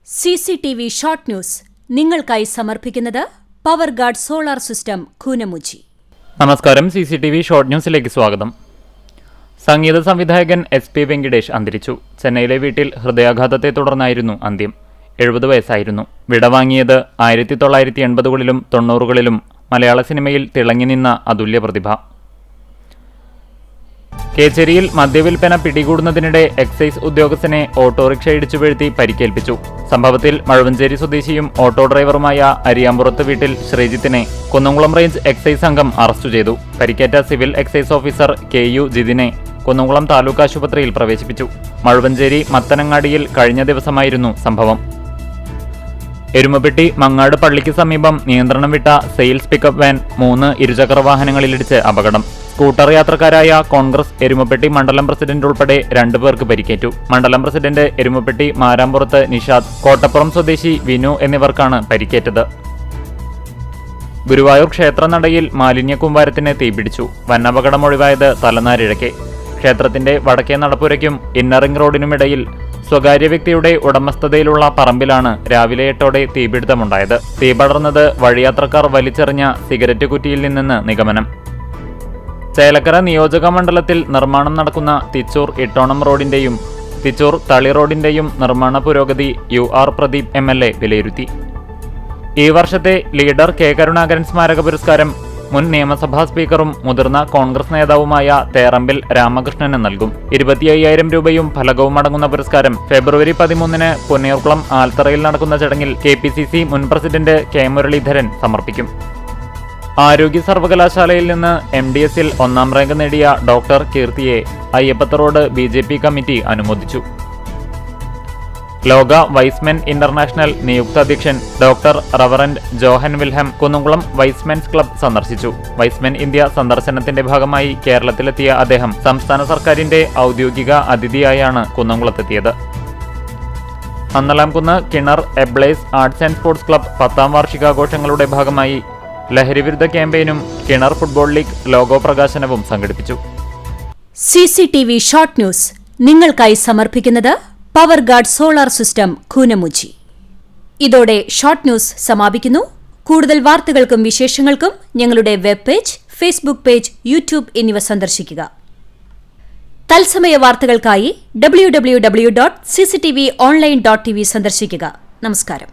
CCTV short news നിങ്ങൾക്കായി സമർപ്പിക്കുന്നത് power guard solar system Koonamuchi. നമസ്കാരം. CCTV ഷോർട്ട് ന്യൂസിലേക്ക് സ്വാഗതം. സംഗീത സംവിധായകൻ SP വെങ്കിടേഷ് അന്തരിച്ചു. ചെന്നൈയിലെ വീട്ടിൽ ഹൃദയാഘാതത്തെ തുടർന്നായിരുന്നു അന്ത്യം. 70 വയസ്സായിരുന്നു. വിടവാങ്ങിയത് 1980കളിലും 90കളിലും മലയാള സിനിമയിൽ തിളങ്ങി നിന്ന അതുല്യ പ്രതിഭ. കേച്ചേരിയിൽ മദ്യവിൽപ്പന പിടികൂടുന്നതിനിടെ എക്സൈസ് ഉദ്യോഗസ്ഥനെ ഓട്ടോറിക്ഷ ഇടിച്ചു വീഴ്ത്തി പരിക്കേൽപ്പിച്ചു. സംഭവത്തിൽ മഴവഞ്ചേരി സ്വദേശിയും ഓട്ടോ ഡ്രൈവറുമായ അരിയാമ്പുറത്ത് വീട്ടിൽ ശ്രീജിത്തിനെ കുന്നംകുളം റേഞ്ച് എക്സൈസ് സംഘം അറസ്റ്റ് ചെയ്തു. പരിക്കേറ്റ സിവിൽ എക്സൈസ് ഓഫീസർ KU ജിതിനെ കുന്നംകുളം താലൂക്ക് ആശുപത്രിയിൽ പ്രവേശിപ്പിച്ചു. മഴവഞ്ചേരി മത്തനങ്ങാടിയിൽ കഴിഞ്ഞ ദിവസമായിരുന്നു സംഭവം. എരുമപ്പെട്ടി മങ്ങാട് പള്ളിക്ക് സമീപം നിയന്ത്രണം വിട്ട സെയിൽസ് പിക്കപ്പ് വാൻ 3 ഇരുചക്ര വാഹനങ്ങളിലിടിച്ച് അപകടം. സ്കൂട്ടർ യാത്രക്കാരായ കോൺഗ്രസ് എരുമപ്പെട്ടി മണ്ഡലം പ്രസിഡന്റ് ഉൾപ്പെടെ 2 പേർക്ക് പരിക്കേറ്റു. മണ്ഡലം പ്രസിഡന്റ് എരുമപ്പെട്ടി മാരാമ്പുറത്ത് നിഷാദ്, കോട്ടപ്പുറം സ്വദേശി വിനു എന്നിവർക്കാണ് പരിക്കേറ്റത്. ഗുരുവായൂർ ക്ഷേത്രനടയിൽ മാലിന്യക്കൂമ്പാരത്തിന് തീപിടിച്ചു. വന്നപകടമൊഴിവായത് തലനാരിഴക്കെ. ക്ഷേത്രത്തിന്റെ വടക്കേ നടപ്പുരയ്ക്കും ഇന്നറിംഗ് റോഡിനുമിടയിൽ സ്വകാര്യ വ്യക്തിയുടെ ഉടമസ്ഥതയിലുള്ള പറമ്പിലാണ് രാവിലെ 8ഓടെ തീപിടുത്തമുണ്ടായത്. തീ പടർന്നത് വഴിയാത്രക്കാർ വലിച്ചെറിഞ്ഞ സിഗരറ്റ് കുറ്റിയിൽ നിന്നെന്ന് നിഗമനം. ചേലക്കര നിയോജക മണ്ഡലത്തിൽ നിർമ്മാണം നടക്കുന്ന തിച്ചൂർ ഇട്ടോണം റോഡിന്റെയും തിച്ചൂർ തളി റോഡിന്റെയും നിർമ്മാണ പുരോഗതി UR പ്രദീപ് MLA വിലയിരുത്തി. ഈ വർഷത്തെ ലീഡർ K കരുണാകരൻ സ്മാരക പുരസ്കാരം മുൻ നിയമസഭാ സ്പീക്കറും മുതിർന്ന കോൺഗ്രസ് നേതാവുമായ തേറമ്പിൽ രാമകൃഷ്ണന് നൽകും. 25,000 രൂപയും ഫലകവും അടങ്ങുന്ന പുരസ്കാരം ഫെബ്രുവരി 13 പൊന്നിയൂർക്കുളം ആൽത്തറയിൽ നടക്കുന്ന ചടങ്ങിൽ KPCC മുൻ പ്രസിഡന്റ് K മുരളീധരൻ സമർപ്പിക്കും. ആരോഗ്യ സർവകലാശാലയിൽ നിന്ന് MDSൽ 1ാം റാങ്ക് നേടിയ ഡോക്ടർ കീർത്തിയെ അയ്യപ്പത്ത് റോഡ് BJP കമ്മിറ്റി അനുമോദിച്ചു. ലോക വൈസ്മെൻ ഇന്റർനാഷണൽ നിയുക്ത അധ്യക്ഷൻ doctor reverend Johan Wilhelm Kunnamkulam Y's Men's club സന്ദർശിച്ചു. വൈസ്മെൻ ഇന്ത്യ സന്ദർശനത്തിന്റെ ഭാഗമായി കേരളത്തിലെത്തിയ അദ്ദേഹം സംസ്ഥാന സർക്കാരിന്റെ ഔദ്യോഗിക അതിഥിയായാണ് കുന്നംകുളത്തെത്തിയത്. അന്നലാംകുന്ന് കിണർ എബ്ലേസ് ആർട്സ് ആൻഡ് സ്പോർട്സ് ക്ലബ് 10ാം വാർഷികാഘോഷങ്ങളുടെ ഭാഗമായി ലഹരിവിരുദ്ധ ക്യാമ്പയിനും കിണർ ഫുട്ബോൾ ലീഗ് ലോഗോ പ്രകാശനവും സംഘടിപ്പിച്ചു. CCTV ഷോർട്ട് ന്യൂസ് നിങ്ങൾക്കായി സമർപ്പിക്കുന്നത് power guard solar system Koonamuchi. ഇതോടെ ഷോർട്ട് ന്യൂസ് സമാപിക്കുന്നു. കൂടുതൽ വാർത്തകൾക്കും വിശേഷങ്ങൾക്കും ഞങ്ങളുടെ web page, Facebook page, YouTube എന്നിവ സന്ദർശിക്കുക. തത്സമയ വാർത്തകൾക്കായി www.cctv online.tv സന്ദർശിക്കുക. നമസ്കാരം.